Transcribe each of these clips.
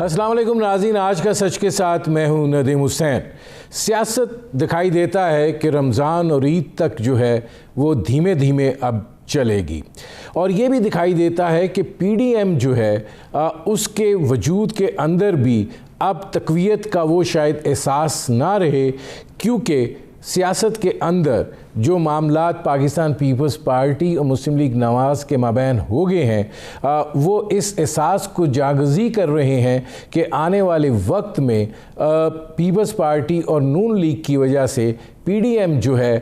अस्सलाम वालेकुम नाज़रीन, आज का सच के साथ मैं हूं नदीम हुसैन। सियासत दिखाई देता है कि रमज़ान और ईद तक जो है वो धीमे धीमे अब चलेगी, और ये भी दिखाई देता है कि पीडीएम जो है उसके वजूद के अंदर भी अब तक़वियत का वो शायद एहसास ना रहे, क्योंकि सियासत के अंदर जो मामलात पाकिस्तान पीपल्स पार्टी और मुस्लिम लीग नवाज़ के माबैन हो गए हैं वो इस एहसास को जागज़ी कर रहे हैं कि आने वाले वक्त में पीपल्स पार्टी और नून लीग की वजह से पीडीएम जो है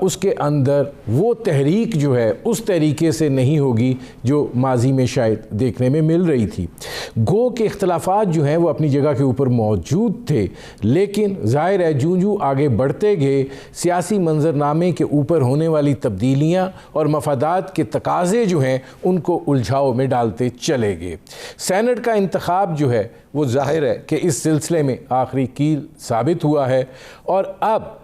उसके अंदर वो तहरीक जो है उस तरीके से नहीं होगी जो माजी में शायद देखने में मिल रही थी। गो के इख्तलाफात जो हैं वो अपनी जगह के ऊपर मौजूद थे, लेकिन ज़ाहिर है जूं आगे बढ़ते गए सियासी मंजरनामे के ऊपर होने वाली तब्दीलियाँ और मफादात के तकाज़े जो हैं उनको उलझाव में डालते चले गए। सेनेट का इंतखाब जो है वो ज़ाहिर है कि इस सिलसिले में आखिरी कील साबित हुआ है, और अब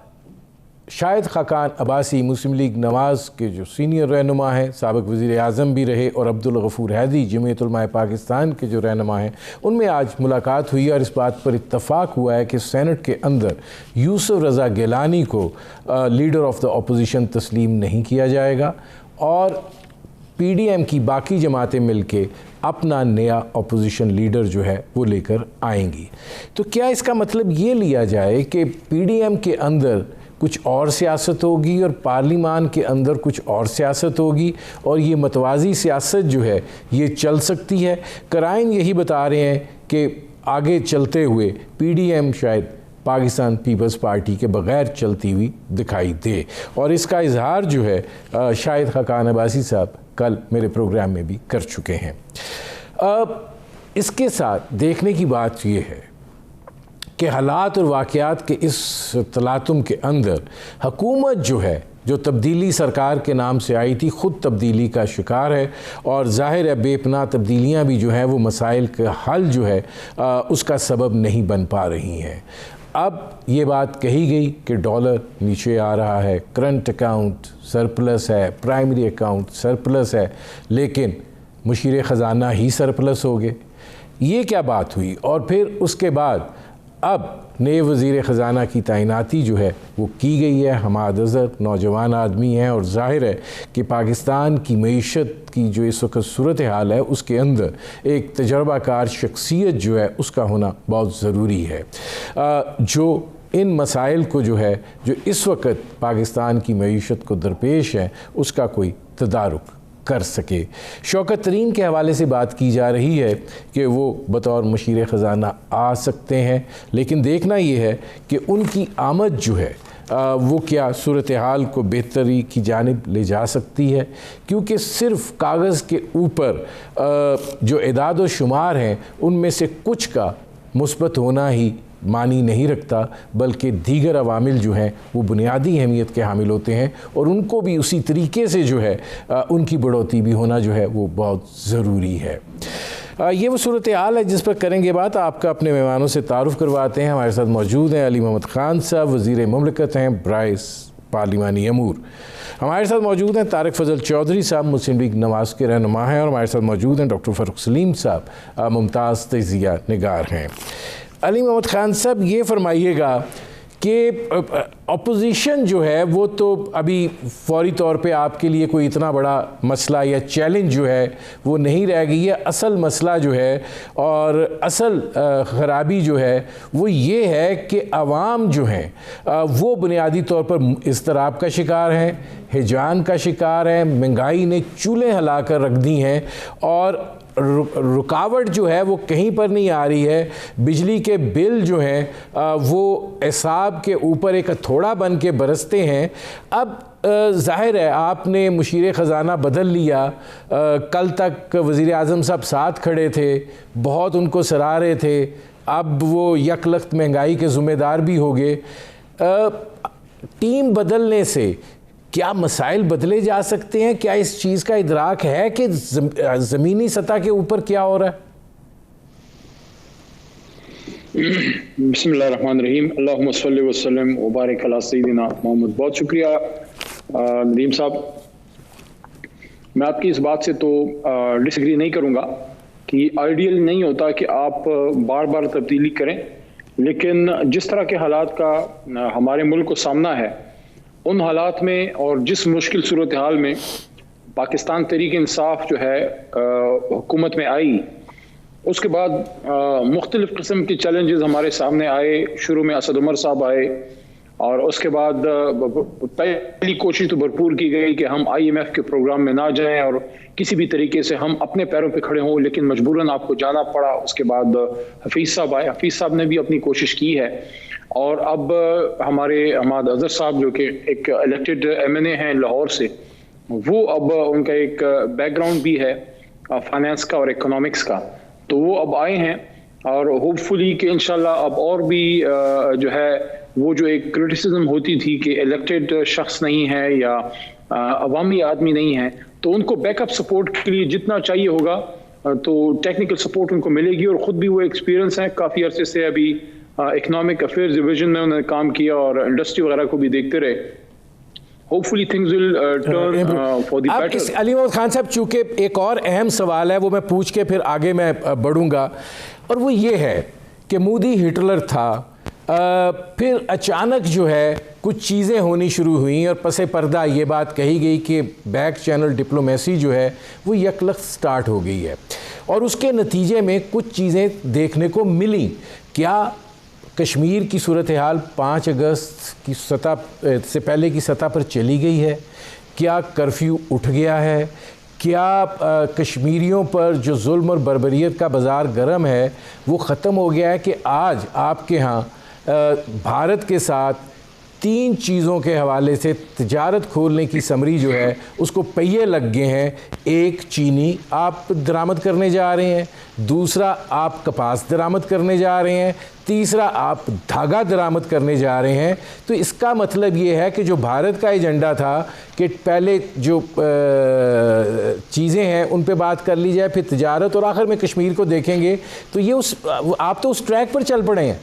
शाहिद खाकान अब्बासी मुस्लिम लीग नवाज़ के जो सीनियर रहनुमा हैं, साबिक़ वज़ीर आज़म भी रहे, और अब्दुल गफ़ूर हैदी जमीयत उलमा पाकिस्तान के जो रहनुमा हैं, उनमें आज मुलाकात हुई और इस बात पर इत्तफ़ाक़ हुआ है कि सेनेट के अंदर यूसुफ रज़ा गिलानी को लीडर ऑफ़ द अपोजिशन तस्लीम नहीं किया जाएगा, और पीडीएम की बाकी जमातें मिलके अपना नया अपोजिशन लीडर जो है वो लेकर आएंगी। तो क्या इसका मतलब ये लिया जाए कि पीडीएम के अंदर कुछ और सियासत होगी और पार्लिमान के अंदर कुछ और सियासत होगी, और ये मतवाज़ी सियासत जो है ये चल सकती है? कराइन यही बता रहे हैं कि आगे चलते हुए पीडीएम शायद पाकिस्तान पीपल्स पार्टी के बग़ैर चलती हुई दिखाई दे, और इसका इजहार जो है शाहिद खाकान अब्बासी साहब कल मेरे प्रोग्राम में भी कर चुके हैं। इसके साथ देखने की बात यह है कि हालात और वाक़यात के इस तलातुम के अंदर हुकूमत जो है, जो तब्दीली सरकार के नाम से आई थी, ख़ुद तब्दीली का शिकार है, और ज़ाहिर है बेपनाह तब्दीलियाँ भी जो हैं वो मसाइल का हल जो है उसका सबब नहीं बन पा रही हैं। अब ये बात कही गई कि डॉलर नीचे आ रहा है, करंट अकाउंट सरप्लस है, प्राइमरी अकाउंट सरप्लस है, लेकिन मुशीर ख़जाना ही सरप्लस हो गए। ये क्या बात हुई? और फिर उसके बाद अब नए वज़ीर ख़जाना की तैनाती जो है वो की गई है। हमाद अज़हर नौजवान आदमी हैं, और ज़ाहिर है कि पाकिस्तान की मईशत की जो इस वक्त सूरत हाल है उसके अंदर एक तजर्बाकार शख्सियत जो है उसका होना बहुत ज़रूरी है, जो इन मसाइल को जो है जो इस वक्त पाकिस्तान की मईशत को दरपेश है उसका कोई तदारुक कर सके। शौकत तरीन के हवाले से बात की जा रही है कि वो बतौर मुशीर ख़जाना आ सकते हैं, लेकिन देखना ये है कि उनकी आमद जो है वो क्या सूरत हाल को बेहतरी की जानिब ले जा सकती है, क्योंकि सिर्फ़ कागज़ के ऊपर जो इदाद व शुमार हैं उनमें से कुछ का मुस्बत होना ही मानी नहीं रखता, बल्कि दीगर अवामिल जो हैं वो बुनियादी अहमियत के हामिल होते हैं, और उनको भी उसी तरीके से जो है उनकी बढ़ोतरी भी होना जो है वो बहुत ज़रूरी है। ये वो सूरत हाल है जिस पर करेंगे बात। आपका अपने मेहमानों से तारुफ़ करवाते हैं। हमारे साथ मौजूद हैं अली मोहम्मद ख़ान साहब, वज़ीर मुमलिकत हैं, ब्राइस पार्लिमानी अमूर। हमारे साथ मौजूद हैं तारिक फ़ज़ल चौधरी साहब, मुस्लिम लीग नवाज़ के रहनुमा हैं, और हमारे साथ मौजूद हैं डॉक्टर फ़ारूक सलीम साहब, मुमताज़ तज़िया निगार हैं। अली मोहम्मद ख़ान साहब, ये फरमाइएगा कि अपोजिशन जो है वो तो अभी फौरी तौर पे आपके लिए कोई इतना बड़ा मसला या चैलेंज जो है वो नहीं रह गई है। असल मसला जो है और असल ख़राबी जो है वो ये है कि अवाम जो हैं वो बुनियादी तौर पर इज़्तिराब का शिकार हैं, हिजान का शिकार हैं, महंगाई ने चूल्हे हिला कर रख दी हैं, और रुकावट जो है वो कहीं पर नहीं आ रही है। बिजली के बिल जो हैं वो हिसाब के ऊपर एक हथौड़ा बन के बरसते हैं। अब ज़ाहिर है आपने मुशीर ख़जाना बदल लिया, कल तक वज़ीर आज़म साहब साथ खड़े थे, बहुत उनको सराह रहे थे, अब वो यकलख्त महंगाई के ज़िम्मेदार भी हो गए। टीम बदलने से क्या मसाइल बदले जा सकते हैं? क्या इस चीज़ का इदराक है कि ज़मीनी सतह के ऊपर क्या हो रहा है? बिस्मिल्लाहिर्रहमानिर्रहीम, अल्लाहुम्मा सल्लि व सल्लिम व बारिक अला सय्यिदिना मोहम्मद। बहुत शुक्रिया नदीम साहब। मैं आपकी इस बात से तो डिसएग्री नहीं करूँगा कि आइडियल नहीं होता कि आप बार बार तब्दीली करें, लेकिन जिस तरह के हालात का हमारे मुल्क को सामना है, उन हालात में और जिस मुश्किल सूरत हाल में पाकिस्तान तहरीक इंसाफ जो है हुकूमत में आई, उसके बाद मुख्तलिफ किस्म के चैलेंजेस हमारे सामने आए। शुरू में असद उमर साहब आए और उसके बाद पहली कोशिश तो भरपूर की गई कि हम IMF के प्रोग्राम में ना जाएं और किसी भी तरीके से हम अपने पैरों पे खड़े हों, लेकिन मजबूरन आपको जाना पड़ा। उसके बाद हफीज़ साहब आए, हफीज़ साहब ने भी अपनी कोशिश की है और अब हमारे हमाद अजहर साहब जो कि एक इलेक्टेड MNA हैं लाहौर से, वो अब उनका एक बैकग्राउंड भी है फाइनेंस का और इकोनॉमिक्स का, तो वो अब आए हैं और होपफुली कि इंशाल्लाह अब और भी जो है वो जो एक क्रिटिसिज्म होती थी कि इलेक्टेड शख्स नहीं है या अवामी आदमी नहीं है, तो उनको बैकअप सपोर्ट के लिए जितना चाहिए होगा तो टेक्निकल सपोर्ट उनको मिलेगी। और ख़ुद भी वो एक्सपीरियंस है, काफ़ी अरसे से अभी इकोनॉमिक अफेयर्स डिवीजन में उन्होंने काम किया और इंडस्ट्री वगैरह को भी देखते रहे। Hopefully things will turn for the better. Ali Mohammad Khan sahab, चूँकि एक और अहम सवाल है वो मैं पूछ के फिर आगे मैं बढ़ूँगा, और वो ये है कि मोदी हिटलर था, फिर अचानक जो है कुछ चीज़ें होनी शुरू हुई और पसे पर्दा ये बात कही गई कि बैक चैनल डिप्लोमेसी जो है वो यकलख्त स्टार्ट हो गई है और उसके नतीजे में कुछ चीज़ें देखने को मिली। क्या कश्मीर की सूरत हाल 5 अगस्त की सतह से पहले की सतह पर चली गई है? क्या कर्फ्यू उठ गया है? क्या कश्मीरियों पर जो जुल्म और बर्बरियत का बाज़ार गर्म है वो ख़त्म हो गया है कि आज आपके यहाँ भारत के साथ 3 चीज़ों के हवाले से तिजारत खोलने की समरी जो है उसको पहिए लग गए हैं? एक, चीनी आप दरामद करने जा रहे हैं, दूसरा आप कपास दरामद करने जा रहे हैं, तीसरा आप धागा दरामद करने जा रहे हैं। तो इसका मतलब ये है कि जो भारत का एजेंडा था कि पहले जो चीज़ें हैं उन पे बात कर ली जाए, फिर तिजारत और आखिर में कश्मीर को देखेंगे, तो ये आप तो उस ट्रैक पर चल पड़े हैं।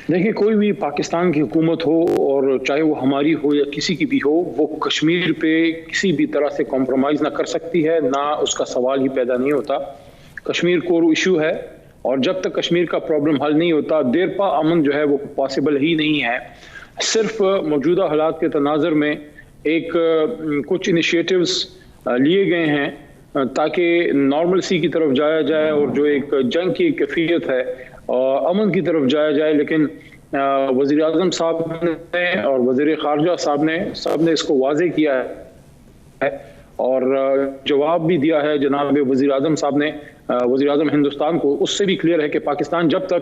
देखिए, कोई भी पाकिस्तान की हुकूमत हो और चाहे वो हमारी हो या किसी की भी हो, वो कश्मीर पे किसी भी तरह से कॉम्प्रोमाइज़ ना कर सकती है, ना उसका सवाल ही पैदा नहीं होता। कश्मीर कोर इशू है और जब तक कश्मीर का प्रॉब्लम हल नहीं होता, देरपा अमन जो है वो पॉसिबल ही नहीं है। सिर्फ मौजूदा हालात के तनाज़र में एक कुछ इनिशिएटिव्स लिए गए हैं ताकि नॉर्मलसी की तरफ जाया जाए और जो एक जंग की कैफियत है अमन की तरफ जाया जाए। लेकिन वज़ीर आज़म साहब ने और वज़ीर ख़ारजा साहब ने सब ने इसको वाज़े किया है और जवाब भी दिया है जनाब वज़ीर आज़म साहब ने, वज़ीर आज़म हिंदुस्तान को। उससे भी क्लियर है कि पाकिस्तान जब तक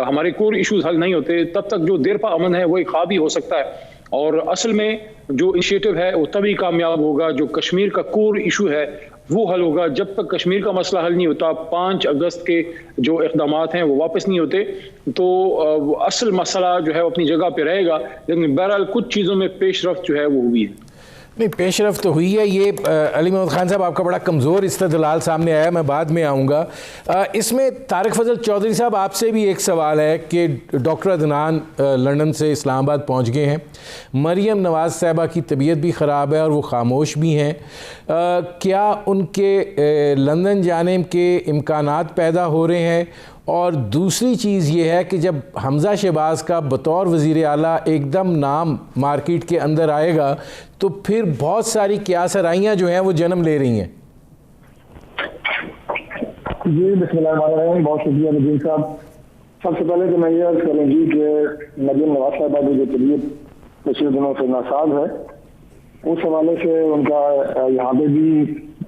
हमारे कोर इश्यूज हल नहीं होते तब तक जो देरपा अमन है वो एक ख्वाब ही हो सकता है। और असल में जो इनिशिएटिव है वो तभी कामयाब होगा जो कश्मीर का कोर इशू है वो हल होगा। जब तक कश्मीर का मसला हल नहीं होता, 5 अगस्त के जो इक़दामात हैं वो वापस नहीं होते, तो असल मसला जो है वो अपनी जगह पे रहेगा। लेकिन बहरहाल कुछ चीज़ों में पेशरफ्त जो है वो हुई है। नहीं, पेशरफ्त तो हुई है। ये अली मोहम्मद खान साहब आपका बड़ा कमज़ोर इस्तदलाल सामने आया, मैं बाद में आऊँगा। इसमें तारिक फजल चौधरी साहब आपसे भी एक सवाल है कि डॉक्टर अदनान लंदन से इस्लामाबाद पहुँच गए हैं, मरियम नवाज़ साहबा की तबीयत भी ख़राब है और वो खामोश भी हैं। क्या उनके लंदन जाने के इम्कानात पैदा हो रहे हैं? और दूसरी चीज़ ये है कि जब हमज़ा शहबाज का बतौर वज़ीर आला एकदम नाम मार्केट के अंदर आएगा तो फिर बहुत सारी क्यासराइयाँ जो हैं वो जन्म ले रही हैं। जी बिस्मिल्लाहिर्रहमानिर्रहीम, बहुत शुक्रिया नजीम साहब। सबसे पहले तो मैं ये अर्ज़ करूँगी कि मरियम नवाज़ साहबा की जो तबीयत पिछले दिनों से नासाज है, उस हवाले से उनका यहाँ पे भी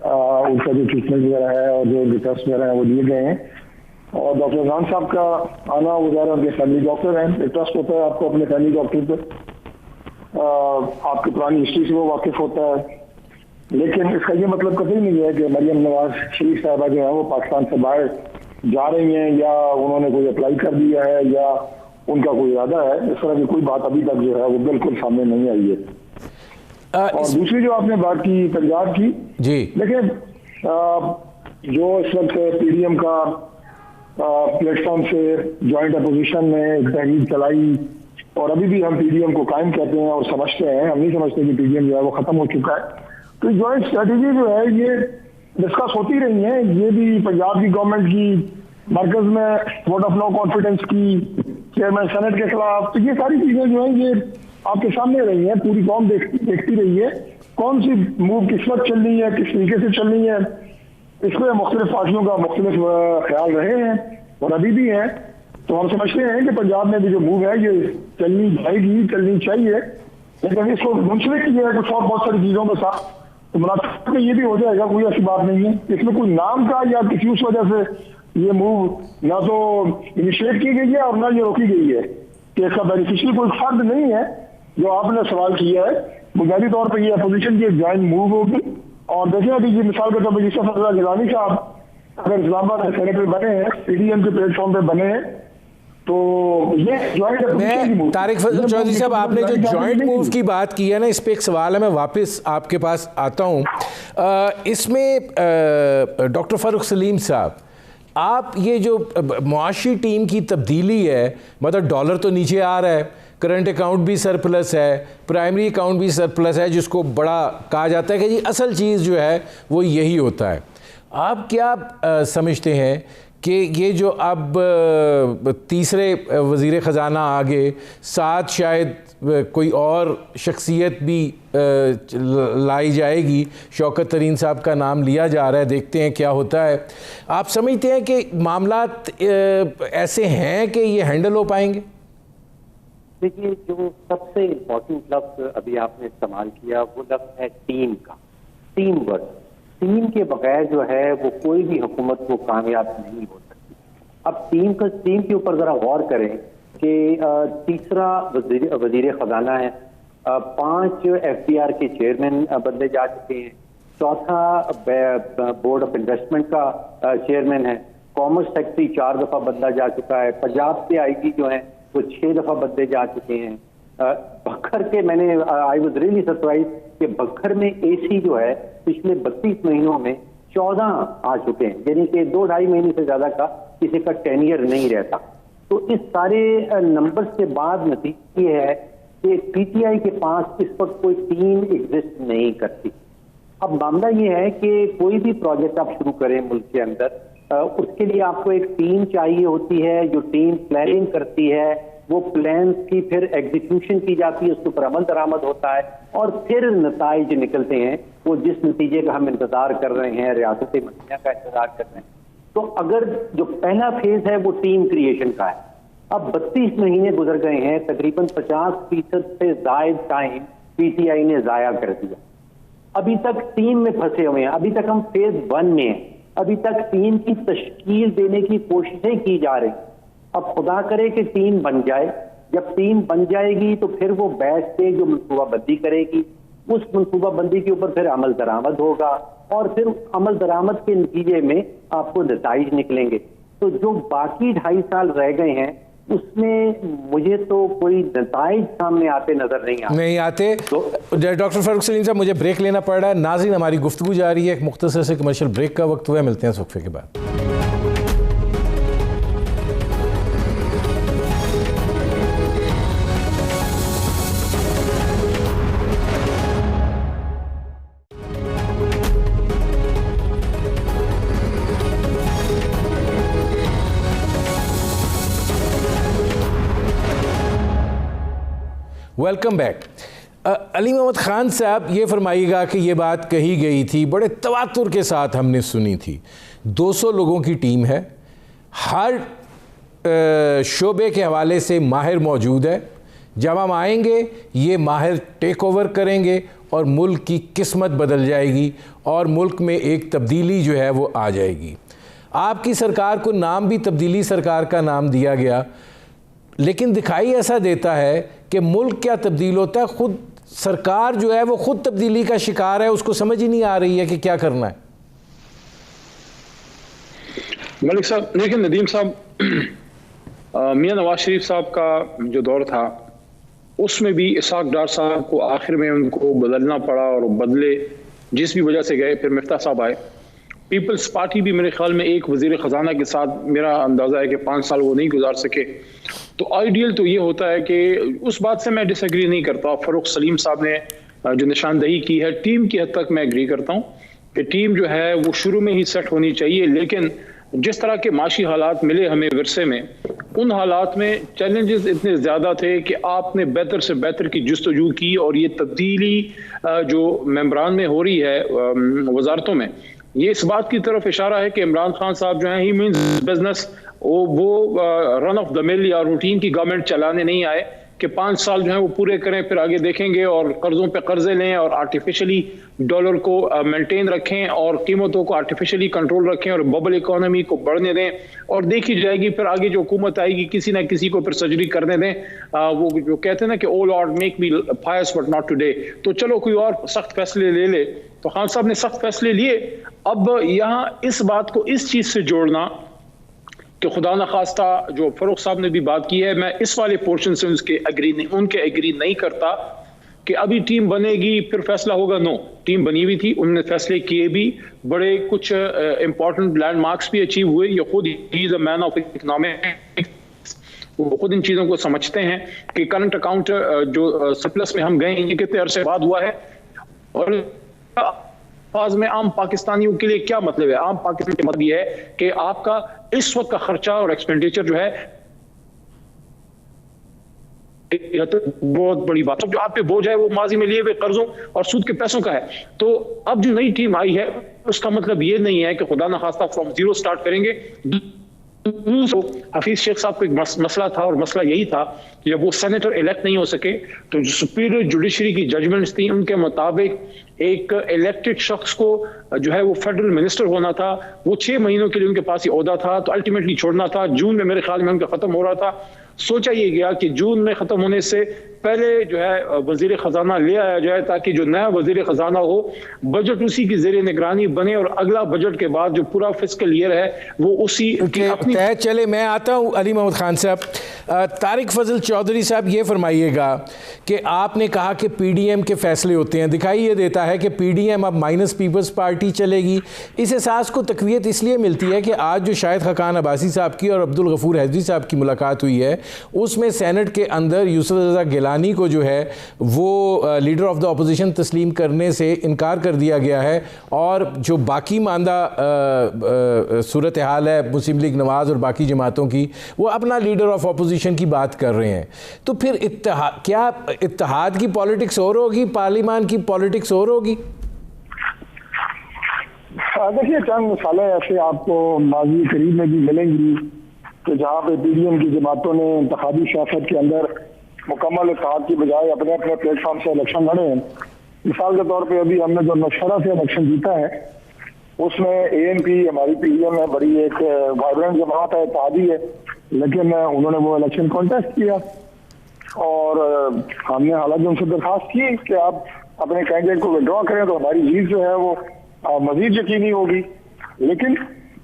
उनका जो ट्रीटमेंट वगैरह है और जो टेस्ट वगैरह है वो दिए गए हैं। और डॉक्टर अदनान साहब का आना वगैरह उनके फैमिली डॉक्टर हैं, एक ट्रस्ट होता है आपको अपने फैमिली डॉक्टर पर, आपकी पुरानी हिस्ट्री से वो वाकिफ होता है। लेकिन इसका ये मतलब कभी नहीं है कि मरियम नवाज शरीफ साहबा जो है वो पाकिस्तान से बाहर जा रही हैं या उन्होंने कोई अप्लाई कर दिया है या उनका कोई इरादा है। इस तरह की कोई बात अभी तक जो है वो बिल्कुल सामने नहीं आई है। और दूसरी जो आपने बात की पंजाब की, जी लेकिन जो इस वक्त PDM का प्लेटफॉर्म से जॉइंट अपोजिशन ने एक तहरीक चलाई और अभी भी हम PDM को कायम कहते हैं और समझते हैं, हम नहीं समझते कि PDM जो है वो खत्म हो चुका है। तो ज्वाइंट स्ट्रेटेजी जो है ये डिस्कस होती रही है। ये भी पंजाब की गवर्नमेंट की, मरकज में वोट ऑफ नो कॉन्फिडेंस की, चेयरमैन सेनेट के खिलाफ, तो ये सारी चीजें जो है ये आपके सामने रही है, पूरी कौम देखती रही है कौन सी मूव किस वक्त चल रही है, किस तरीके से चल रही है। इसमें मुख्तलिफ पार्टियों का मुख्तलिफ ख्याल रहे हैं और अभी भी है। तो हम समझते हैं कि पंजाब में भी जो मूव है ये चलनी जाएगी, चलनी चाहिए, लेकिन इसको मुंसलिक किया है कुछ और बहुत सारी चीजों के साथ, तो मुनासिब में ये भी हो जाएगा, कोई ऐसी बात नहीं है। इसमें कोई नाम का या किसी उस वजह से ये मूव ना तो इनिशिएट की गई है और ना ये रोकी गई है कि इसका बेनिफिशियल कोई फर्द नहीं है। जो आपने सवाल किया है बुनियादी तौर पर ये अपोजिशन की ज्वाइंट मूव होगी। और देखिए अभी ये मिसाल के तौर पर यूसुफ फजल गिलानी साहब अगर इस्लामाबाद में सेनेटर बने हैं, पीडीएम के प्लेटफॉर्म पे बने हैं, तो ये मैं तारिक फजल चौधरी साहब, आपने जो जॉइंट मूव की बात की है ना, इस पे एक सवाल है, मैं वापस आपके पास आता हूँ। इसमें डॉक्टर फ़ारूक सलीम साहब, आप ये जो मुआशी टीम की तब्दीली है, मतलब डॉलर तो नीचे आ रहा है, करंट अकाउंट भी सरप्लस है, प्राइमरी अकाउंट भी सरप्लस है, जिसको बड़ा कहा जाता है कि जी असल चीज़ जो है वो यही होता है। आप क्या समझते हैं कि ये जो अब तीसरे वज़ीर ख़जाना आगे, साथ शायद कोई और शख्सियत भी लाई जाएगी, शौकत तरीन साहब का नाम लिया जा रहा है, देखते हैं क्या होता है। आप समझते हैं कि मामलात ऐसे हैं कि ये हैंडल हो पाएंगे? देखिए, जो सबसे इम्पोर्टेंट लफ्ज़ अभी आपने इस्तेमाल किया वो लफ्ज़ है टीम का, टीम वर्क। टीम के बगैर जो है वो कोई भी हुकूमत को कामयाब नहीं हो सकती। अब टीम के ऊपर जरा गौर करें कि तीसरा वजीर खजाना है, 5 FDR के चेयरमैन बदले जा चुके हैं, चौथा बोर्ड ऑफ इन्वेस्टमेंट का चेयरमैन है, कॉमर्स सेक्रेटरी 4 दफा बदला जा चुका है, पंजाब के IG जो है वो 6 दफा बदले जा चुके हैं। बखर के आई वॉज रियली सरप्राइज कि बखर में AC जो है पिछले 32 महीनों में 14 आ चुके हैं, यानी कि 2-2.5 महीने से ज्यादा का किसी का टेन्योर नहीं रहता। तो इस सारे नंबर्स के बाद नतीजा ये है कि PTI के पास इस वक्त कोई टीम एग्जिस्ट नहीं करती। अब मामला ये है कि कोई भी प्रोजेक्ट आप शुरू करें मुल्क के अंदर, उसके लिए आपको एक टीम चाहिए होती है, जो टीम प्लानिंग करती है, वो प्लान्स की फिर एग्जीक्यूशन की जाती है, उसके ऊपर अमल दरामद होता है और फिर नताइज निकलते हैं, वो जिस नतीजे का हम इंतजार कर रहे हैं, रियासत मदीना का इंतजार कर रहे हैं। तो अगर जो पहला फेज है वो टीम क्रिएशन का है, अब 32 महीने गुजर गए हैं, तकरीबन 50% से ज्यादा टाइम PTI ने जाया कर दिया। अभी तक टीम में फंसे हुए हैं, अभी तक हम फेज 1 में हैं, अभी तक टीम की तश्कील देने की कोशिशें की जा रही। अब खुदा करे कि टीम बन जाए, जब टीम बन जाएगी तो फिर वो बैठ के जो मनसूबाबंदी करेगी, उस मनसूबाबंदी के ऊपर फिर अमल दरामद होगा और फिर अमल दरामद के नतीजे में आपको नताइज निकलेंगे। तो जो बाकी 2.5 साल रह गए हैं उसमें मुझे तो कोई नताइज सामने आते नजर नहीं आते। तो डॉक्टर फारूक सलीम साहब, मुझे ब्रेक लेना पड़ रहा है। नाज़रीन, हमारी गुफ्तगू जारी है, एक मुख्तसर से कमर्शियल ब्रेक का वक्त हुआ है, मिलते हैं वक्फे के बाद। Welcome back. अली मोहम्मद ख़ान साहब, ये फरमाइएगा कि ये बात कही गई थी, बड़े तवातुर के साथ हमने सुनी थी, 200 लोगों की टीम है, हर शोबे के हवाले से माहिर मौजूद है, जब हम आएंगे ये माहिर टेक ओवर करेंगे और मुल्क की किस्मत बदल जाएगी और मुल्क में एक तब्दीली जो है वो आ जाएगी। आपकी सरकार को नाम भी तब्दीली सरकार का नाम दिया गया, लेकिन दिखाई ऐसा देता है कि मुल्क क्या तब्दील होता है, खुद सरकार जो है वो खुद तब्दीली का शिकार है, उसको समझ ही नहीं आ रही है कि क्या करना है। मलिक साहब, लेकिन नदीम साहब, मियां नवाज शरीफ साहब का जो दौर था उसमें भी इसाक डार साहब को आखिर में उनको बदलना पड़ा और बदले जिस भी वजह से गए, फिर मिफ्ता साहब आए। पीपल्स पार्टी भी मेरे ख्याल में एक वजीर ख़जाना के साथ मेरा अंदाज़ा है कि 5 साल वो नहीं गुजार सके। तो आइडियल तो ये होता है कि उस बात से मैं डिसएग्री नहीं करता। फ़ारूक सलीम साहब ने जो निशानदही की है टीम की हद तक मैं एग्री करता हूं कि टीम जो है वो शुरू में ही सेट होनी चाहिए, लेकिन जिस तरह के माशी हालात मिले हमें विरसे में, उन हालात में चैलेंजेस इतने ज़्यादा थे कि आपने बेहतर से बेहतर की जुस्तजू की, और ये तब्दीली जो मेंबरान में हो रही है वजारतों में, ये इस बात की तरफ इशारा है कि इमरान खान साहब जो हैं ही मीन्स बिजनेस, वो रन ऑफ द मिल या रूटीन की गवर्नमेंट चलाने नहीं आए कि 5 साल जो है वो पूरे करें फिर आगे देखेंगे, और कर्जों पे कर्जे लें और आर्टिफिशियली डॉलर को मेंटेन रखें और कीमतों को आर्टिफिशियली कंट्रोल रखें और बबल इकोनॉमी को बढ़ने दें, और देखी जाएगी फिर आगे जो हुकूमत आएगी किसी ना किसी को फिर सर्जरी करने दें। वो जो कहते हैं ना कि O Lord make me fires but not today, तो चलो कोई और सख्त फैसले ले ले। तो खान साहब ने सख्त फैसले लिए। अब यहाँ इस बात को इस चीज से जोड़ना कि खुदा न खास्ता जो फरूख साहब ने भी बात की है, मैं इस वाले पोर्शन से उनके एग्री नहीं करता कि अभी टीम बनेगी फिर फैसला होगा। नो, टीम बनी हुई थी, उन्होंने फैसले किए भी, बड़े कुछ इंपॉर्टेंट लैंडमार्क्स भी अचीव हुए। ये खुद he is a man of economics, वो खुद इन चीजों को समझते हैं कि करंट अकाउंट जो सरप्लस में हम गए ये कितने अरसे बाद हुआ है, और आज में आम पाकिस्तानियों के लिए क्या मतलब है। आम पाकिस्तान का मतलब ये है कि आपका इस वक्त का खर्चा और एक्सपेंडिचर जो है बहुत बड़ी बात, जो आप पे बोझ है वो माजी में लिए हुए कर्जों और सूद के पैसों का है। तो अब जो नई टीम आई है उसका मतलब ये नहीं है कि खुदा न खास्ता फ्रॉम जीरो स्टार्ट करेंगे। हफीज शेख साहब को एक मसला था, और मसला यही था कि जब वो सेनेटर इलेक्ट नहीं हो सके तो जो सुपीरियर जुडिशरी की जजमेंट्स थी उनके मुताबिक एक इलेक्टेड शख्स को जो है वो फेडरल मिनिस्टर होना था। वो 6 महीनों के लिए उनके पास ही ओहदा था, तो अल्टीमेटली छोड़ना था। जून में मेरे ख्याल में उनका खत्म हो रहा था। सोचा ये गया कि जून में खत्म होने से पहले जो है वजीर खजाना ले आया जाए, ताकि जो नया वजीर खजाना हो बजट उसी की जेर निगरानी बने, और अगला बजट के बाद जो पूरा फिस्कल ईयर है वो उसी की अपनी तय चले। मैं आता हूँ अली महमूद खान साहब। तारिक फजल चौधरी साहब, ये फरमाइएगा कि आपने कहा कि पीडीएम के फैसले होते हैं, दिखाई ये देता है कि पीडीएम अब माइनस पीपल्स पार्टी चलेगी। इस एहसास को तकवीत इसलिए मिलती है कि आज जो शाहिद खकान अब्बासी साहब की और अब्दुल गफूर हैदरी साहब की मुलाकात हुई है, उसमें सेनेट के अंदर यूसुफ रज़ा गिलानी को जो है वो लीडर ऑफ द अपोजिशन तस्लीम करने से इनकार कर दिया गया है, और जो बाकी मांदा सूरत हाल है मुस्लिम लीग नवाज़ और बाकी जमातों की, वो अपना लीडर ऑफ अपोजिशन की बात कर रहे हैं। तो फिर क्या इत्तेहाद की पॉलिटिक्स और होगी, पार्लिमान की पॉलिटिक्स और होगी? देखिए, चंद मिसालें ऐसे आपको माजी करीब में भी मिलेंगी कि जहाँ पे पीडीएम की जमातों ने इंतखाबी सियासत के अंदर मुकम्मल इत्तेहाद की बजाय अपने अपने प्लेटफॉर्म से इलेक्शन लड़े हैं। मिसाल के तौर पे अभी हमने जो नौशहरा से इलेक्शन जीता है उसमें एएनपी हमारी पीडीएम में बड़ी एक वाइब्रेंट जमात है, इत्तेहादी है, लेकिन उन्होंने वो इलेक्शन कॉन्टेस्ट किया और हमने हालांकि उनसे दरखास्त की कि आप अपने कैंडिडेट को विड्रॉ करें तो हमारी जीत जो है वो मजीद यकीनी होगी। लेकिन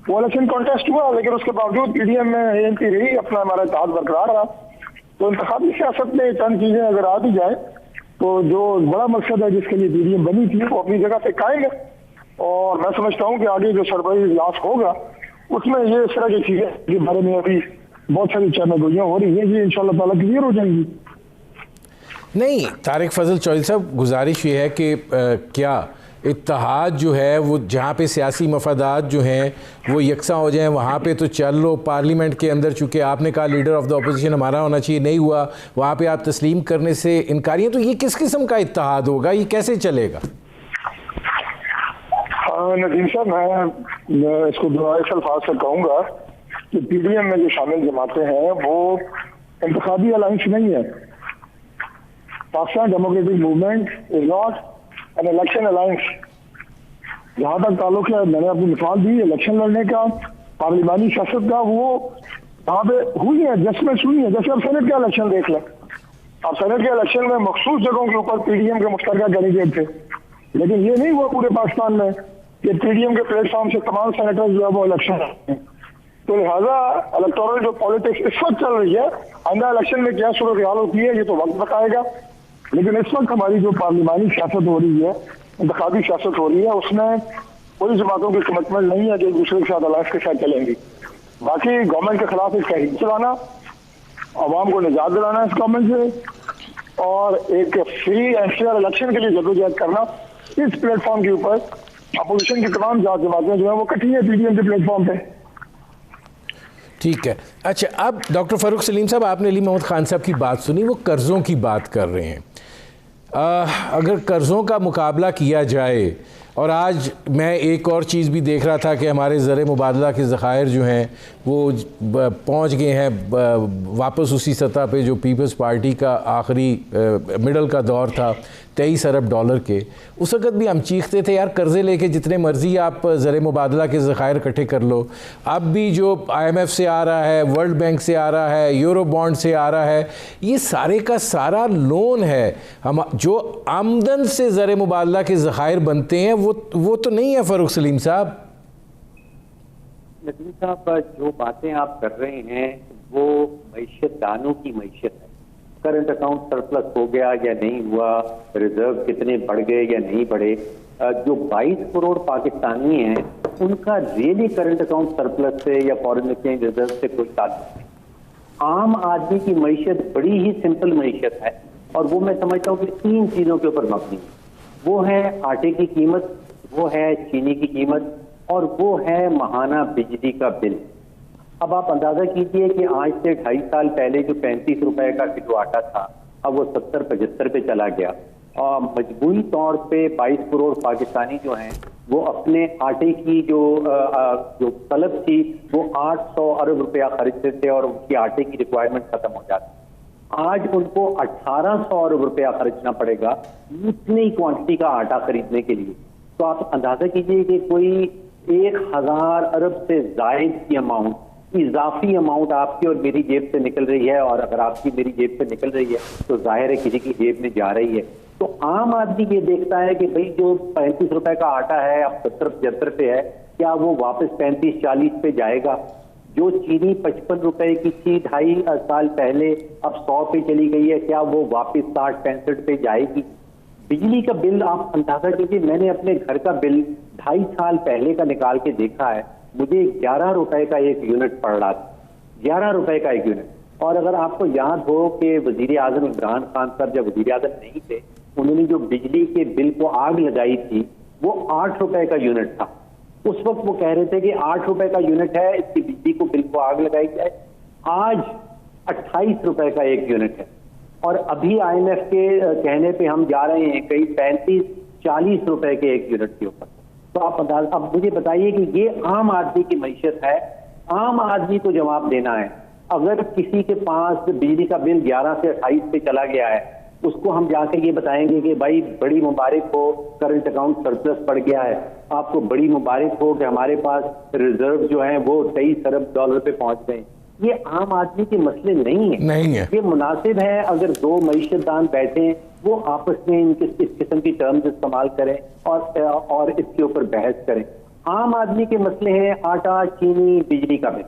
वो इलेक्शन कॉन्टेस्ट हुआ, लेकिन उसके बावजूद पीडीएम में एएनपी रही, अपना हमारा इत्तेहाद बरकरार रहा। तो इंतखाबी सियासत में चंद चीजें अगर आ भी जाए तो जो बड़ा मकसद है जिसके लिए पीडीएम बनी थी वो अपनी जगह पे कायम है, और मैं समझता हूँ कि आगे जो सरबराही इजलास होगा उसमें ये इस तरह की चीजें के बारे में अभी बहुत सारी चर्चा हो रही है, ये इंशाल्लाह ताला क्लियर हो जाएंगी। नहीं, तारिक फजल चौधरी साहब, गुजारिश ये है कि क्या इत्तेहाद जो है वो जहाँ पे सियासी मफादात जो हैं वो यकसा हो जाएं वहाँ पे तो चल लो। पार्लियामेंट के अंदर चूँकि आपने कहा लीडर ऑफ द अपोजिशन हमारा होना चाहिए, नहीं हुआ, वहाँ पे आप तस्लीम करने से इनकारी हैं, तो ये किस किस्म का इत्तेहाद होगा, ये कैसे चलेगा? नदीम साहब, मैं इसको दुआए अल्फाज से कहूँगा कि पीडीएम में जो शामिल जमातें हैं वो इंतखाबी अलायंस नहीं है। Pakistan democratic movement is not an election alliance. जहाँ तक ताल्लुक है, मैंने अपनी मिसाल दी इलेक्शन लड़ने का, पार्लिमानी सियासत का, वो वहाँ पे हुई है, एडजस्टमेंट हुई है। जैसे आप सेनेट का इलेक्शन देख लें, आप सेनेट के इलेक्शन में मखसूस जगहों के ऊपर पीडीएम के मुश्तरका कैंडिडेट थे, लेकिन ये नहीं हुआ पूरे पाकिस्तान में कि पीडीएम के प्लेटफॉर्म से तमाम सेनेटर जो है वो इलेक्शन। तो लिहाजा इलेक्टोरल जो पॉलिटिक्स इस वक्त चल रही है, आइंदा इलेक्शन में क्या सूरत हाल होती है ये तो वक्त बताएगा, लेकिन इस वक्त हमारी जो पार्लिमानी सियासत हो रही है, इंतखाबी सियासत हो रही है, उसमें कोई जमातों की कमिटमेंट नहीं है कि एक दूसरे के साथ अलायंस के साथ चलेंगी। बाकी गवर्नमेंट के खिलाफ एक तहरीक चलाना, अवाम को निजात दिलाना इस गवर्नमेंट से, और एक फ्री एंड फेयर इलेक्शन के लिए जद्दोजहद करना, इस प्लेटफॉर्म के ऊपर अपोजिशन की तमाम जात जमातें जो है वो इकट्ठी है पीटीएम के प्लेटफॉर्म पे। ठीक है। अच्छा, अब डॉक्टर फ़ारूक सलीम साहब, आपने अली मोहम्मद खान साहब की बात सुनी, वो कर्ज़ों की बात कर रहे हैं। अगर कर्ज़ों का मुकाबला किया जाए, और आज मैं एक और चीज़ भी देख रहा था कि हमारे ज़र मुबादला के ज़खायर जो हैं वो पहुंच गए हैं वापस उसी सतह पे जो पीपल्स पार्टी का आखिरी मिडल का दौर था, 23 अरब डॉलर के। उस वक़्त भी हम चीखते थे यार कर्ज़े लेके जितने मर्ज़ी आप ज़र मुबादला के ज़खायर इकट्ठे कर लो। अब भी जो IMF से आ रहा है, वर्ल्ड बैंक से आ रहा है, यूरो बॉन्ड से आ रहा है, ये सारे का सारा लोन है। हम जो आमदन से ज़र मुबादला के ज़खायर बनते हैं वो तो नहीं है फ़ारूक सलीम साहब। नदीम साहब, जो बातें आप कर रहे हैं वो मईशत दानों की मईशत है। करंट अकाउंट सरप्लस हो गया या नहीं हुआ, रिजर्व कितने बढ़ गए या नहीं बढ़े, जो 22 करोड़ पाकिस्तानी हैं उनका रियली करंट अकाउंट सरप्लस से या फॉरेन एक्सचेंज रिजर्व से कोई ताल्लुक नहीं। आम आदमी की मईशत बड़ी ही सिंपल मईशत है, और वो मैं समझता हूँ कि 3 चीजों के ऊपर मबनी है। वो है आटे की कीमत, वो है चीनी की कीमत, और वो है माहाना बिजली का बिल। अब आप अंदाजा कीजिए कि आज से 2.5 साल पहले जो 35 रुपए का किलो आटा था, अब वो 70-75 पे चला गया। और मजबूरी तौर पे 22 करोड़ पाकिस्तानी जो हैं वो अपने आटे की जो तलब थी वो 800 अरब रुपया खरीदते थे और उनकी आटे की रिक्वायरमेंट खत्म हो जाती। आज उनको 1800 अरब रुपया खर्चना पड़ेगा इतनी क्वांटिटी का आटा खरीदने के लिए। तो आप अंदाजा कीजिए कि कोई 1000 अरब से जायद की अमाउंट, इजाफी अमाउंट आपकी और मेरी जेब से निकल रही है। और अगर आपकी मेरी जेब से निकल रही है तो जाहिर है किसी की जेब में जा रही है। तो आम आदमी ये देखता है कि भाई जो 35 रुपए का आटा है अब 70-75 पे है, क्या वो वापस 35-40 पे जाएगा? जो चीनी 55 रुपए की थी 2.5 साल पहले अब 100 पे चली गई है, क्या वो वापस 60-65 पे जाएगी? बिजली का बिल आप अंदाजा कीजिए, मैंने अपने घर का बिल 2.5 साल पहले का निकाल के देखा है, मुझे 11 रुपए का एक यूनिट पड़ रहा था, 11 रुपए का एक यूनिट। और अगर आपको याद हो कि वजीर आजम इमरान खान साहब जब वजीर आजम नहीं थे, उन्होंने जो बिजली के बिल को आग लगाई थी वो 8 रुपए का यूनिट था। उस वक्त वो कह रहे थे कि 8 रुपए का यूनिट है, इसकी बिजली को बिल को आग लगाई जाए। आज 28 रुपए का एक यूनिट है, और अभी IMF के कहने पे हम जा रहे हैं कहीं 35-40 रुपए के एक यूनिट के ऊपर। तो आप अब मुझे बताइए कि ये आम आदमी की मईशत है, आम आदमी को जवाब देना है। अगर किसी के पास बिजली का बिल 11 से 28 पे चला गया है, उसको हम जाके ये बताएंगे कि भाई बड़ी मुबारक हो, करंट अकाउंट सरप्लस पड़ गया है, आपको बड़ी मुबारक हो कि हमारे पास रिजर्व जो है वो 23 अरब डॉलर पे पहुंच गए। ये आम आदमी के मसले नहीं है। ये मुनासिब है अगर 2 मईशतदान बैठे वो आपस में इस किस्म की टर्म्स इस्तेमाल करें और इसके ऊपर बहस करें। आम आदमी के मसले हैं आटा, चीनी, बिजली का बिल,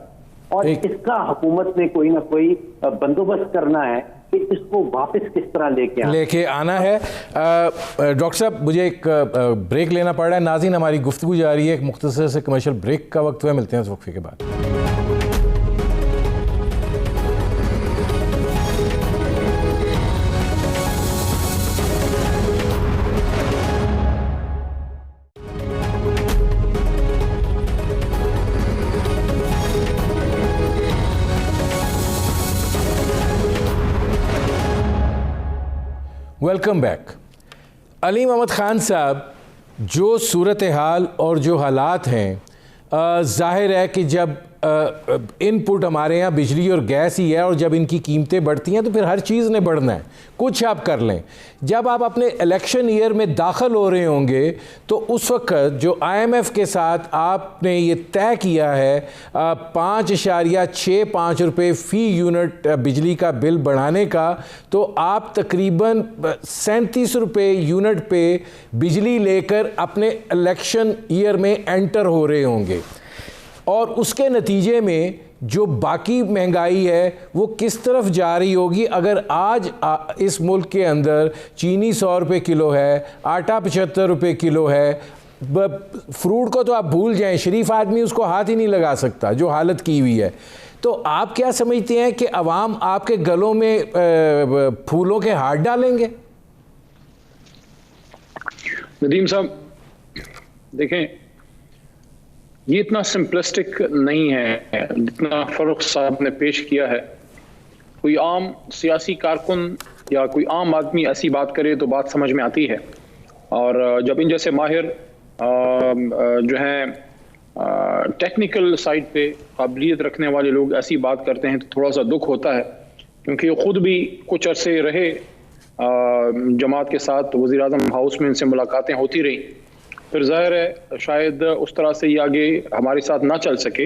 और इसका हुकूमत ने कोई ना कोई बंदोबस्त करना है कि इसको वापस किस तरह लेके आना है। डॉक्टर साहब, मुझे एक ब्रेक लेना पड़ रहा है। नाज़रीन, हमारी गुफ्तगू जारी है, एक मुख्तसर से कमर्शियल ब्रेक का वक्त हुआ, मिलते हैं इस वक्फे के बाद। Welcome back. अली मोहम्मद ख़ान साहब, जो सूरत हाल और जो हालात हैं, ज़ाहिर है कि जब इनपुट हमारे यहाँ बिजली और गैस ही है और जब इनकी कीमतें बढ़ती हैं तो फिर हर चीज़ ने बढ़ना है, कुछ आप कर लें। जब आप अपने इलेक्शन ईयर में दाखिल हो रहे होंगे तो उस वक्त जो IMF के साथ आपने ये तय किया है 5.65 रुपये फ़ी यूनिट बिजली का बिल बढ़ाने का, तो आप तकरीबन 37 रुपये यूनिट पे बिजली लेकर अपने इलेक्शन ईयर में एंटर हो रहे होंगे। और उसके नतीजे में जो बाकी महंगाई है वो किस तरफ जा रही होगी। अगर आज इस मुल्क के अंदर चीनी 100 रुपये किलो है, आटा 75 रुपये किलो है, फ्रूट को तो आप भूल जाएं, शरीफ आदमी उसको हाथ ही नहीं लगा सकता जो हालत की हुई है। तो आप क्या समझते हैं कि अवाम आपके गलों में फूलों के हार डालेंगे? नदीम साहब देखें, ये इतना सिंपलिस्टिक नहीं है जितना फरूख साहब ने पेश किया है। कोई आम सियासी कारकुन या कोई आम आदमी ऐसी बात करे तो बात समझ में आती है, और जब इन जैसे माहिर जो हैं टेक्निकल साइड पे काबिलियत रखने वाले लोग ऐसी बात करते हैं तो थोड़ा सा दुख होता है, क्योंकि वो खुद भी कुछ अरसे रहे जमात के साथ, वज़ीर आज़म हाउस में इनसे मुलाकातें होती रही, फिर जाहिर है शायद उस तरह से ये आगे हमारे साथ ना चल सके,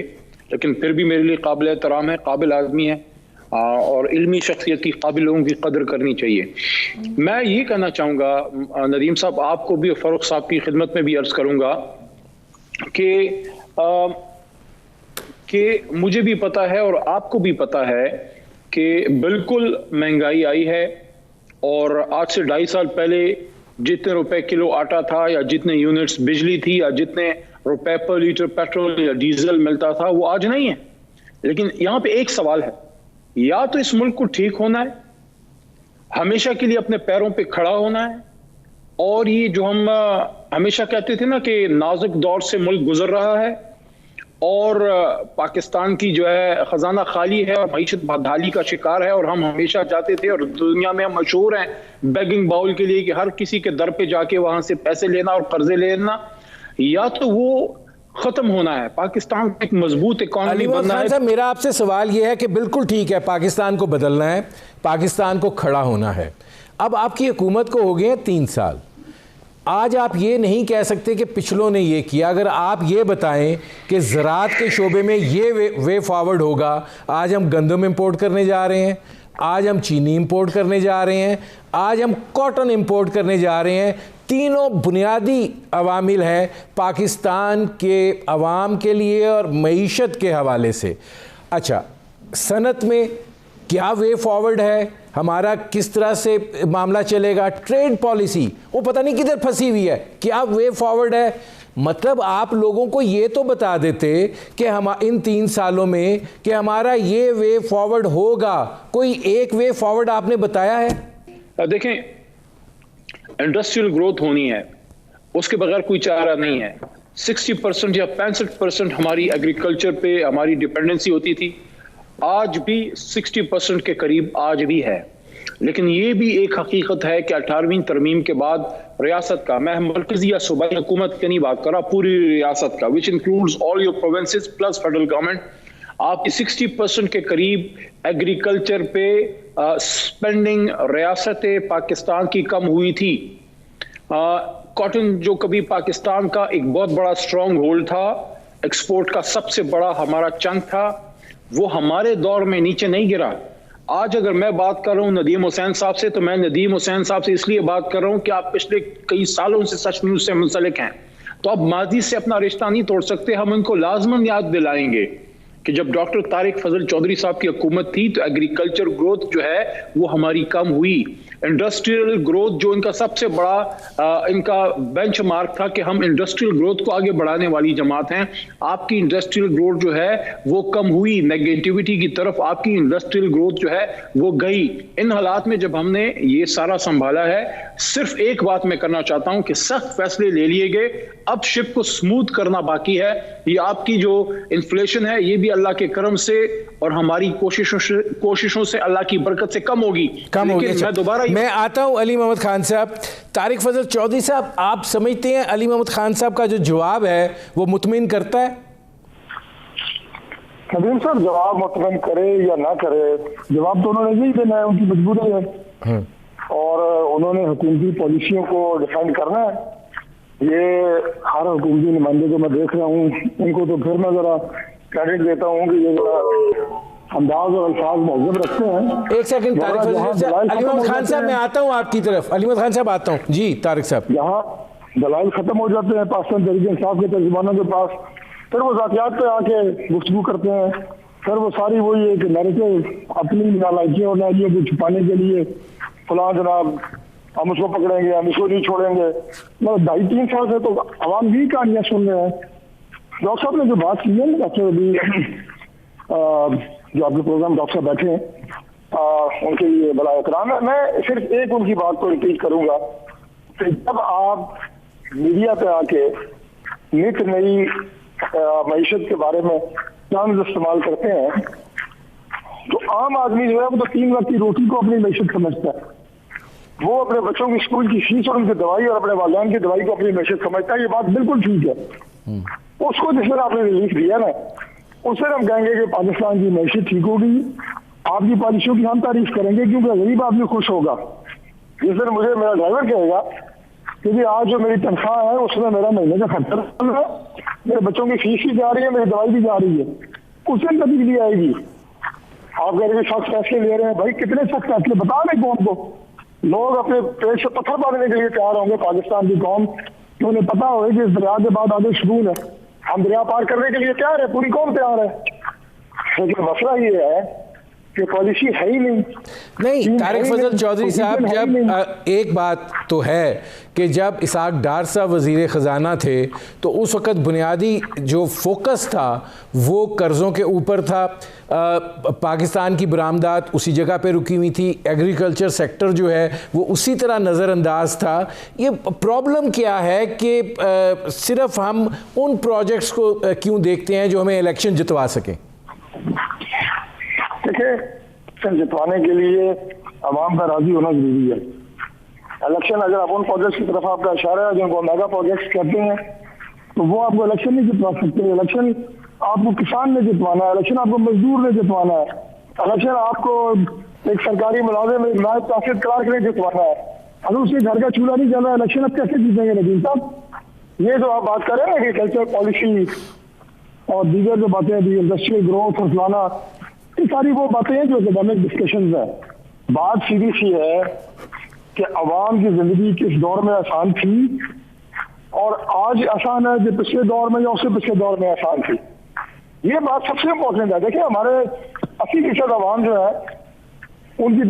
लेकिन फिर भी मेरे लिए काबिल एहतराम है, काबिल आदमी है, और इल्मी शख्सियत की काबिल लोगों की कदर करनी चाहिए। मैं ये कहना चाहूँगा नदीम साहब, आपको भी और फ़रूख साहब की खिदमत में भी अर्ज़ करूँगा कि मुझे भी पता है और आपको भी पता है कि बिल्कुल महंगाई आई है, और आज से 2.5 साल पहले जितने रुपए किलो आटा था या जितने यूनिट्स बिजली थी या जितने रुपए पर लीटर पेट्रोल या डीजल मिलता था वो आज नहीं है। लेकिन यहाँ पे एक सवाल है, या तो इस मुल्क को ठीक होना है, हमेशा के लिए अपने पैरों पे खड़ा होना है, और ये जो हम हमेशा कहते थे ना कि नाजुक दौर से मुल्क गुजर रहा है और पाकिस्तान की जो है खजाना खाली है और मईशत बदहाली का शिकार है, और हम हमेशा जाते थे और दुनिया में हम मशहूर हैं बेगिंग बाउल के लिए कि हर किसी के दर पे जाके वहां से पैसे लेना और कर्जे लेना, या तो वो खत्म होना है, पाकिस्तान एक मजबूत इकॉनमी बनना है। मेरा आपसे सवाल यह है कि बिल्कुल ठीक है, पाकिस्तान को बदलना है, पाकिस्तान को खड़ा होना है। अब आपकी हुकूमत को हो गए 3 साल, आज आप ये नहीं कह सकते कि पिछलों ने ये किया। अगर आप ये बताएं कि ज़राअत के शोबे में ये वे फॉरवर्ड होगा, आज हम गंदम इंपोर्ट करने जा रहे हैं, आज हम चीनी इंपोर्ट करने जा रहे हैं, आज हम कॉटन इंपोर्ट करने जा रहे हैं, तीनों बुनियादी अवामिल हैं पाकिस्तान के अवाम के लिए और मईशत के हवाले से। अच्छा, सनत में क्या वे फॉरवर्ड है, हमारा किस तरह से मामला चलेगा, ट्रेड पॉलिसी वो पता नहीं किधर फंसी हुई है, क्या वे फॉरवर्ड है? मतलब आप लोगों को ये तो बता देते कि हम इन 3 सालों में कि हमारा ये वे फॉरवर्ड होगा, कोई एक वे फॉरवर्ड आपने बताया है? देखें, इंडस्ट्रियल ग्रोथ होनी है, उसके बगैर कोई चारा नहीं है। 60% या 65% हमारी एग्रीकल्चर पे हमारी डिपेंडेंसी होती थी, आज भी 60% के करीब आज भी है। लेकिन ये भी एक हकीकत है कि 18वीं तरमीम के बाद रियासत का, मैं मरकजी या सूबाई हुकूमत की नहीं बात कर रहा, पूरी रियासत का, which includes all your provinces plus federal government, आपकी 60% के करीब एग्रीकल्चर पे स्पेंडिंग रियासत पाकिस्तान की कम हुई थी। कॉटन जो कभी पाकिस्तान का एक बहुत बड़ा स्ट्रॉन्ग होल्ड था, एक्सपोर्ट का सबसे बड़ा हमारा चंक था, वो हमारे दौर में नीचे नहीं गिरा। आज अगर मैं बात कर रहा हूं नदीम हुसैन साहब से, तो मैं नदीम हुसैन साहब से इसलिए बात कर रहा हूं कि आप पिछले कई सालों से सच न्यूज से मुंसलिक हैं, तो आप माजी से अपना रिश्ता नहीं तोड़ सकते। हम उनको लाजमन याद दिलाएंगे कि जब डॉक्टर तारिक फजल चौधरी साहब की हुकूमत थी तो एग्रीकल्चर ग्रोथ जो है वो हमारी कम हुई। इंडस्ट्रियल ग्रोथ जो इनका सबसे बड़ा इनका बेंचमार्क था कि हम इंडस्ट्रियल ग्रोथ को आगे बढ़ाने वाली जमात हैं, आपकी इंडस्ट्रियल ग्रोथ जो है वो कम हुई, नेगेटिविटी की तरफ आपकी इंडस्ट्रियल ग्रोथ जो है वो गई। इन हालात में जब हमने ये सारा संभाला है, सिर्फ एक बात मैं करना चाहता हूं कि सख्त फैसले ले लिए गए, अब शिप को स्मूथ करना बाकी है। ये आपकी जो इन्फ्लेशन है ये भी अल्लाह के करम से और हमारी कोशिशों से अल्लाह की बरकत से कम होगी। मैं दोबारा मैं आता हूं अली मोहम्मद खान साहब। तारिक फजल चौधरी साहब, आप समझते हैं अली मोहम्मद खान साहब का जो जवाब है वो मुतमिन करता है? नदीम साहब, जवाब मुतमिन करे या ना करे, जवाब तो उन्होंने यही देना है, उनकी मजबूरी है और उन्होंने हुकूमती पॉलिसियों को डिफाइन करना है। ये हर हुकूमती नुमाइंदे को मैं देख रहा हूँ, इनको तो फिर मैं जरा क्रेडिट देता हूँ कि ये अंदाज और अल्फाज महजूब रखते हैं। एक सेकंड तारिक अलीमत खान साहब, मैं आता हूँ आपकी तरफ। अलीमत खान साहब आता हूँ जी। तारिक साहब, यहाँ दलाइल खत्म हो जाते हैं पाकिस्तान तहरीक इंसाफ के तर्जुमानों के पास, फिर वो ज़ातियात पे आके गुफ्तगू करते हैं, फिर वो सारी वही एक नैरेटिव अपनी नालायकियों और नालियों को छुपाने के लिए, फलां जनाब हम उसको पकड़ेंगे, हम इसको नहीं छोड़ेंगे। मतलब 2.5-3 साल से तो आवाम यही कहानियां सुन रहे हैं। डॉक्टर साहब ने जो बात की है ना, जो आपके प्रोग्राम डॉक्टर साहब बैठे हैं, उनके लिए बड़ा एहतराम है। मैं सिर्फ एक उनकी बात को रिपीट करूंगा कि जब आप मीडिया पे आके नित नई मईशत के बारे में लफ्ज़ इस्तेमाल करते हैं तो आम आदमी जो है वो तो 3 वक्त की रोटी को अपनी मईशत समझता है। वो अपने बच्चों की स्कूल की फीस और उनकी दवाई और अपने वालिदैन की दवाई को अपनी मईशत समझता है। ये बात बिल्कुल ठीक है। उसको जिस तरह आपने रिलीफ दिया ना, उससे हम कहेंगे कि पाकिस्तान की मईशत ठीक होगी, आपकी पॉलिसियों की हम तारीफ करेंगे, क्योंकि गरीब आदमी खुश होगा। जिस दिन मुझे मेरा ड्राइवर कहेगा क्योंकि आज जो मेरी तनख्वाह है उसमें मेरा महीने का खर्चा चल रहा है, मेरे बच्चों की फीस भी जा रही है, मेरी दवाई भी जा रही है, उस दिन तब्दीली आएगी। आप कह रहे सख्त फैसले ले रहे हैं, भाई कितने सख्त फैसले बता दें कौन को? लोग अपने पेट से पत्थर बांधने के लिए तैयार होंगे पाकिस्तान की कौम, कि उन्हें पता हो कि इस दरिया के बाद आगे शुरू है, हम दरिया पार करने के लिए तैयार है, पूरी कौम तैयार है। लेकिन मसला ये है कि पॉलिसी है ही नहीं। तारिक फजल चौधरी साहब, जब एक बात तो है कि जब इसहाक डार साहब वज़ीर ख़जाना थे तो उस वक़्त बुनियादी जो फोकस था वो कर्ज़ों के ऊपर था। पाकिस्तान की बरामदात उसी जगह पे रुकी हुई थी, एग्रीकल्चर सेक्टर जो है वो उसी तरह नज़रअंदाज था। ये प्रॉब्लम क्या है कि सिर्फ हम उन प्रोजेक्ट्स को क्यों देखते हैं जो हमें इलेक्शन जितवा सकें? देखिए, जितवाने के लिए अवाम का राजी होना जरूरी है। इलेक्शन अगर आप उन प्रोजेक्ट्स की तरफ आपका इशारा है जिनको मेगा प्रोजेक्ट्स कहते हैं तो वो आपको इलेक्शन नहीं जितवा सकते। इलेक्शन आपको किसान ने जितवाना है, इलेक्शन आपको मजदूर ने जितवाना है, इलेक्शन आपको एक सरकारी मुलाजिम एक नायब तहसील क्लार्क ने जितवाना है। अगर उसके घर का चूल्हा नहीं चल रहा, इलेक्शन अब कैसे जीतेंगे नदीम साहब? ये जो आप बात कर रहे हैं ना कि कल्चर पॉलिसी और दीगर जो बातें, इंडस्ट्रियल ग्रोथ और फलाना, ये सारी वो बातें हैं जो एकेडमिक डिस्कशंस है। बात सीधी सी है कि अवाम की जिंदगी किस दौर में आसान थी और आज आसान है जो पिछले दौर में या उससे पिछले दौर में आसान थी। ये बात सबसे इम्पोर्टेंट है। देखिए, हमारे 80% अवाम जो है उनकी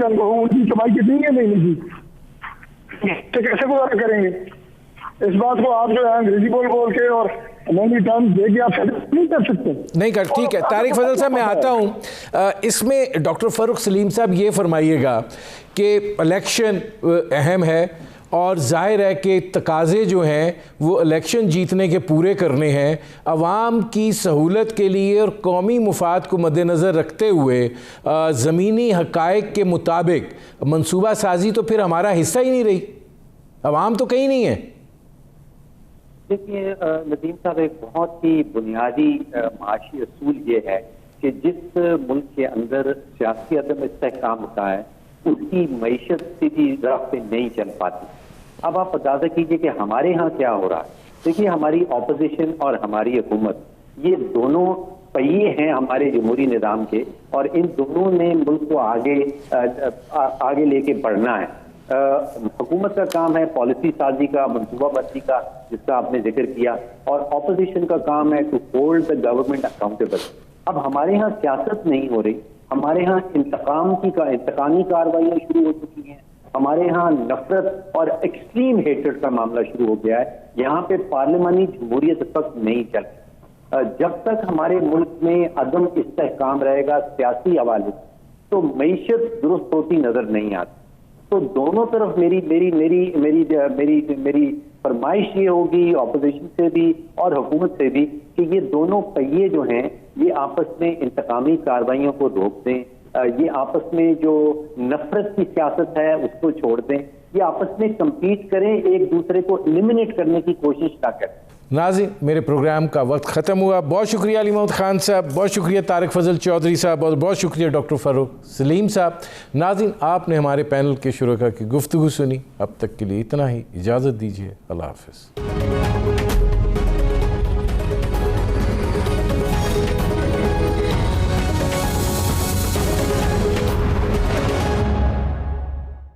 कमाई कितनी है नहीं थी, तो कैसे गुजारा करेंगे? इस बात को आप जो है अंग्रेजी बोल के और नई टर्म्स दे के आप नहीं कर सकते। नहीं कर, ठीक है। तारिक फजल साहब, मैं आता हूँ इसमें। डॉक्टर फ़ारूक सलीम साहब, ये फरमाइएगा कि इलेक्शन अहम है और जाहिर है कि तकाज़े जो हैं वो इलेक्शन जीतने के पूरे करने हैं। अवाम की सहूलत के लिए और कौमी मुफाद को मद्देनज़र रखते हुए ज़मीनी हक़ाइक़ के मुताबिक मनसूबा साजी तो फिर हमारा हिस्सा ही नहीं रही। अवाम तो कहीं नहीं है। देखिए नदीम साहब, एक बहुत ही बुनियादी माशी असूल ये है कि जिस मुल्क के अंदर सियासी अदम इस्तेहकाम होता है उसकी मईशत सीधी राह पे नहीं चल पाती। अब आप अंदाजा कीजिए कि हमारे यहाँ क्या हो रहा है। देखिए, हमारी ऑपोजिशन और हमारी हुकूमत, ये दोनों पहिए हैं हमारे जमहूरी निज़ाम के, और इन दोनों ने मुल्क को आगे लेके बढ़ना है। हुकूमत का काम है पॉलिसी साजी का, मनसूबाबंदी का, जिसका आपने जिक्र किया, और ऑपोजिशन का काम है to hold the government accountable. अब हमारे यहाँ सियासत नहीं हो रही, हमारे यहाँ इंतकामी कार्रवाइयाँ शुरू हो चुकी हैं, हमारे यहाँ नफरत और एक्सट्रीम हेट्रेड का मामला शुरू हो गया है। यहाँ पे पार्लिमानी जमहूरियत इस वक्त नहीं चल। जब तक हमारे मुल्क में अदम इस्तेहकाम रहेगा सियासी हवाले तो मईशत दुरुस्त होती नजर नहीं आती। तो दोनों तरफ मेरी मेरी मेरी मेरी मेरी मेरी फरमाइश ये होगी ऑपोजिशन से भी और हुकूमत से भी कि ये दोनों पहिए जो हैं ये आपस में इंतकामी कार्रवाइयों को रोक दें, ये आपस में जो नफरत की सियासत है उसको छोड़ दें, ये आपस में कम्पीट करें, एक दूसरे को एलिमिनेट करने की कोशिश ना करें। नाज़रीन, मेरे प्रोग्राम का वक्त ख़त्म हुआ। बहुत शुक्रिया अली महमूद खान साहब, बहुत शुक्रिया तारिक फजल चौधरी साहब और बहुत शुक्रिया डॉक्टर फ़ारूक सलीम साहब। नाज़रीन, आपने हमारे पैनल के शुरका की गुफ्तगू सुनी। अब तक के लिए इतना ही, इजाज़त दीजिए। अल्लाह हाफ़िज़।